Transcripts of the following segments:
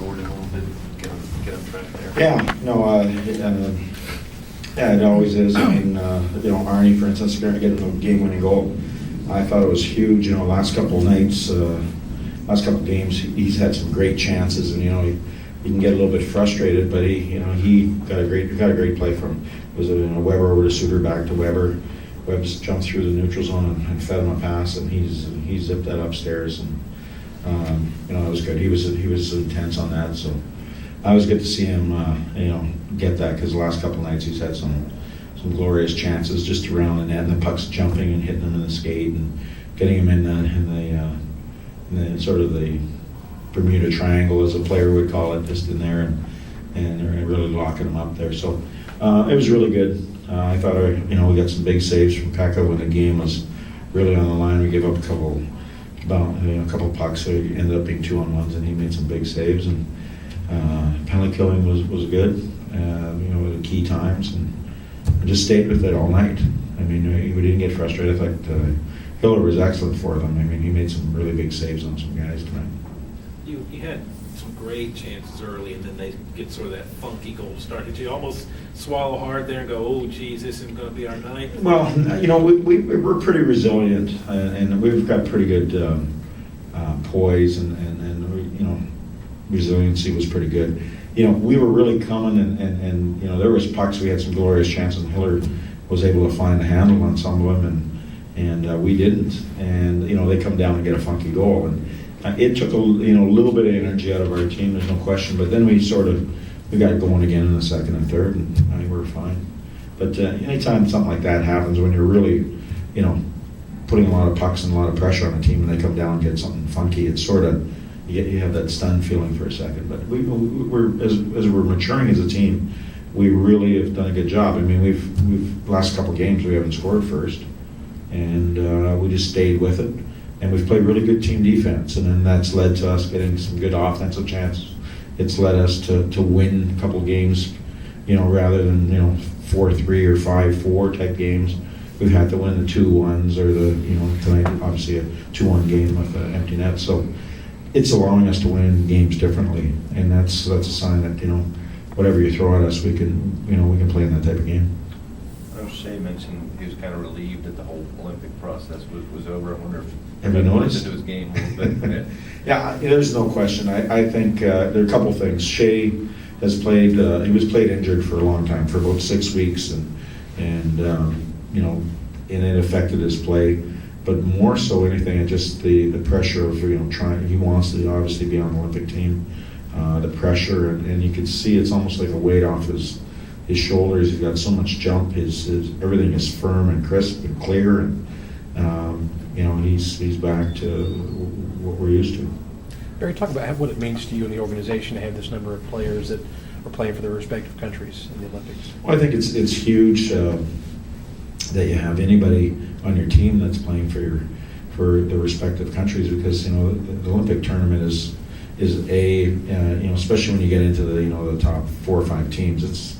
forward a little bit, get on track there? Yeah, no, yeah, it always is. I mean, Arnie, for instance, going to get the game-winning goal. I thought it was huge. Last couple of nights, last couple of games, he's had some great chances, and he can get a little bit frustrated, but he got a great play from. It was Weber over to Suter, back to Weber. Webb's jumped through the neutral zone and fed him a pass, and he zipped that upstairs, and it was good. He was intense on that, so it was good to see him get that, because the last couple of nights he's had some glorious chances just around the net, and the puck's jumping and hitting him in the skate and getting him in the sort of the Bermuda Triangle, as a player would call it, just in there and really locking him up there. So it was really good. I thought we got some big saves from Pekka when the game was really on the line. We gave up a couple pucks, so it ended up being 2-on-1s, and he made some big saves. And penalty killing was good. The key times, and I just stayed with it all night. I mean, we didn't get frustrated. I thought Hiller was excellent for them. I mean, he made some really big saves on some guys tonight. You had some great chances early, and then they get sort of that funky goal start. Did you almost swallow hard there and go, oh, geez, this isn't going to be our night? Well, we're pretty resilient, and we've got pretty good poise, and resiliency was pretty good. We were really coming, and there was pucks. We had some glorious chances, and Hiller was able to find a handle on some of them, and we didn't. And they come down and get a funky goal, and it took a little bit of energy out of our team. There's no question. But then we got going again in the second and third, and I think we were fine. But anytime something like that happens, when you're really putting a lot of pucks and a lot of pressure on a team, and they come down and get something funky, it's sort of you have that stunned feeling for a second. But as we're maturing as a team, we really have done a good job. I mean, we've last couple games we haven't scored first, and we just stayed with it, and we've played really good team defense, and then that's led to us getting some good offensive chances. It's led us to win a couple games, rather than 4-3 or 5-4 type games. We've had to win the 2-1s, or tonight obviously a 2-1 game with an empty net. So it's allowing us to win games differently, and that's a sign that whatever you throw at us, we can play in that type of game. Shea mentioned he was kind of relieved that the whole Olympic process was over. I wonder if have you noticed into his game a little bit. Yeah, there's no question. I think there are a couple things. Shea has played. He was played injured for a long time, for about 6 weeks, and it affected his play. But more so anything, it's just the pressure of trying. He wants to obviously be on the Olympic team. The pressure, and you can see it's almost like a weight off his shoulders. He's got so much jump. His everything is firm and crisp and clear, and he's back to what we're used to. Barry, talk about what it means to you and the organization to have this number of players that are playing for their respective countries in the Olympics. Well, I think it's huge that you have anybody on your team that's playing for the respective countries, because the Olympic tournament is especially when you get into the top 4 or 5 teams, it's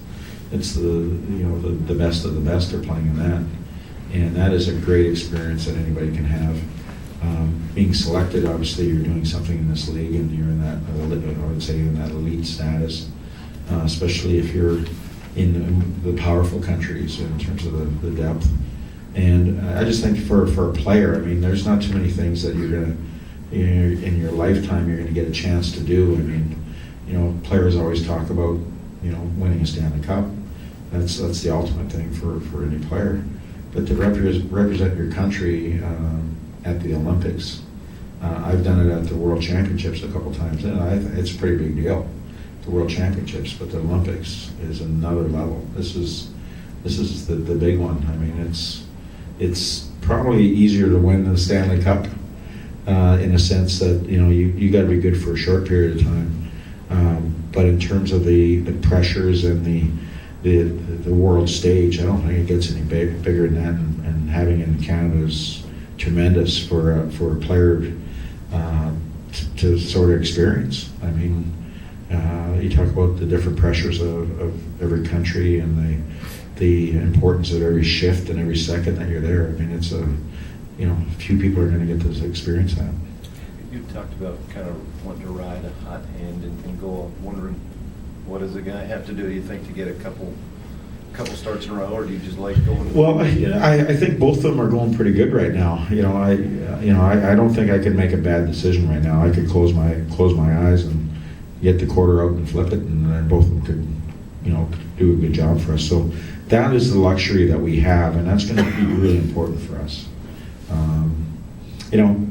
the best of the best are playing in that, and that is a great experience that anybody can have. Being selected, obviously, you're doing something in this league, and you're in that, I would say, in that elite status, especially if you're in the powerful countries in terms of the depth. And I just think for a player, I mean, there's not too many things that you're gonna in your lifetime you're gonna get a chance to do. I mean, players always talk about winning a Stanley Cup. That's the ultimate thing for any player. But to represent your country at the Olympics, I've done it at the World Championships a couple times, and it's a pretty big deal, the World Championships. But the Olympics is another level. This is the big one. I mean, it's probably easier to win the Stanley Cup in a sense that you got to be good for a short period of time. But in terms of the pressures and the world stage, I don't think it gets any bigger than that. And having it in Canada is tremendous for a player to sort of experience. I mean, you talk about the different pressures of every country and the importance of every shift and every second that you're there. I mean, it's few people are going to get to experience that. You talked about kind of wanting to ride a hot hand and go, wondering, what does a guy have to do, you think, to get a couple starts in a row, or do you just like going? Well, I think both of them are going pretty good right now. I don't think I could make a bad decision right now. I could close my eyes and get the quarter out and flip it, and then both of them could, do a good job for us. So that is the luxury that we have, and that's going to be really important for us.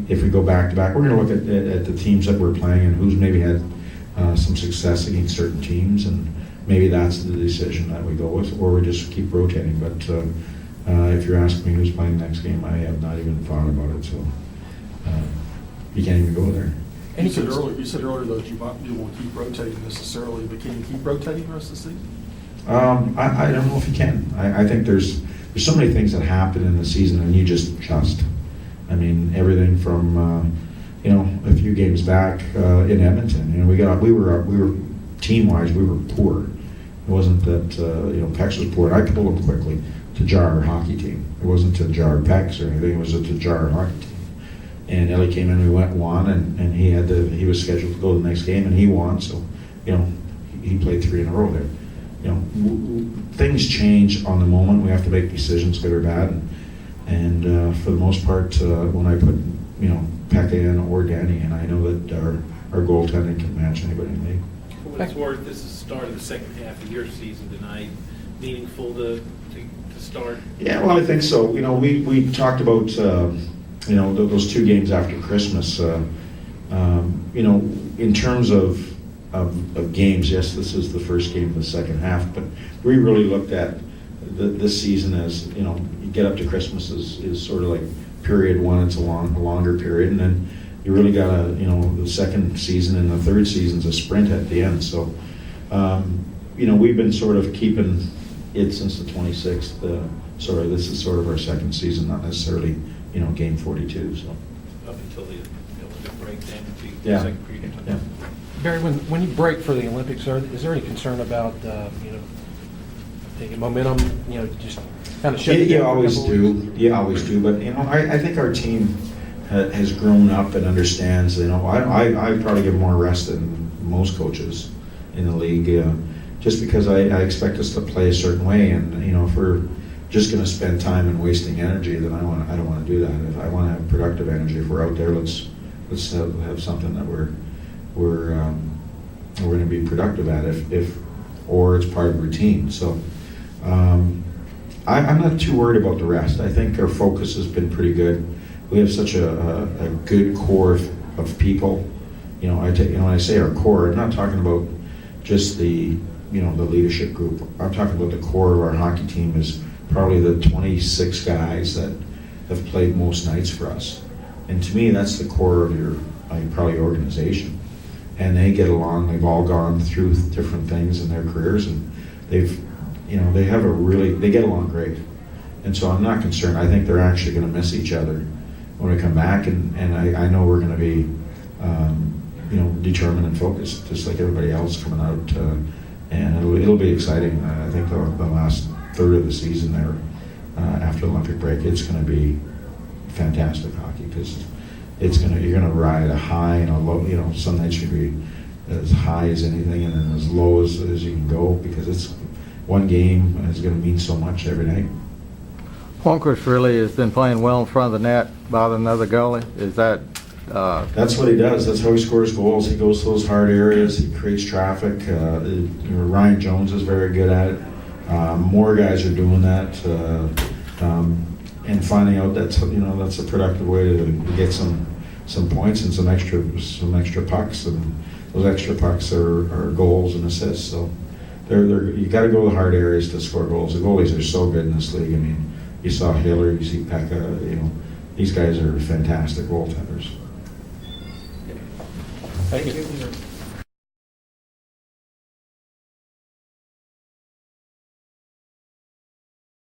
If we go back to back, we're going to look at the teams that we're playing and who's maybe had some success against certain teams, and maybe that's the decision that we go with, or we just keep rotating. But if you're asking me who's playing next game, I have not even thought about it, so you can't even go there. You said earlier that you won't keep rotating necessarily, but can you keep rotating the rest of the season? I don't know if you can. I think there's so many things that happen in the season, and you just adjust. I mean, everything from a few games back in Edmonton. We were team-wise, we were poor. It wasn't that Pex was poor. I pulled them quickly to jar our hockey team. It wasn't to jar Pex or anything. It was to jar our hockey team. And Ellie came in, we went and won, and he was scheduled to go to the next game, and he won. So, he played 3 in a row there. Things change on the moment. We have to make decisions, good or bad. And for the most part, when I put, Pekka in or Danny in, I know that our goaltending can match anybody in the league. For what it's worth, this is the start of the second half of your season tonight. Meaningful to start? Yeah, well, I think so. We talked about, those 2 games after Christmas. In terms of games, yes, this is the first game of the second half, but we really looked at this season as, you get up to Christmas is sort of like period 1. It's a longer period, and then you really got the second season and the third season's a sprint at the end. So, we've been sort of keeping it since the 26th. This is sort of our second season, not necessarily, game 42. So Up until the break, then the Yeah. second period. yeah. Barry, when you break for the Olympics, is there any concern about, taking momentum, just kind of shutting You down for a always couple do. weeks? You always do. But I think our team has grown up and understands. I probably give more rest than most coaches in the league, just because I expect us to play a certain way. And if we're just going to spend time and wasting energy, then I don't want to do that. If I want to have productive energy, if we're out there, let's have something that we're going to be productive at. Or it's part of routine. So. I'm not too worried about the rest. I think our focus has been pretty good. We have such a good core of people. When I say our core, I'm not talking about just the leadership group. I'm talking about the core of our hockey team is probably the 26 guys that have played most nights for us. And to me, that's the core of your probably organization. And they get along. They've all gone through different things in their careers, and they get along great. And so I'm not concerned. I think they're actually going to miss each other when we come back, and I know we're going to be, determined and focused, just like everybody else coming out, and it'll be exciting. I think the last third of the season there, after the Olympic break, it's going to be fantastic hockey, because you're going to ride a high and a low. Some nights you're going to be as high as anything, and then as low as you can go, because it's one game is going to mean so much every night. Hornquist really has been playing well in front of the net, bothering another goalie. Is that? That's what he does. That's how he scores goals. He goes to those hard areas. He creates traffic. Ryan Jones is very good at it. More guys are doing that, and finding out that's a productive way to get some points and some extra pucks, and those extra pucks are goals and assists. So. You got to go to the hard areas to score goals. The goalies are so good in this league. I mean, you saw Hiller, you see Pekka. These guys are fantastic goaltenders. Thank you.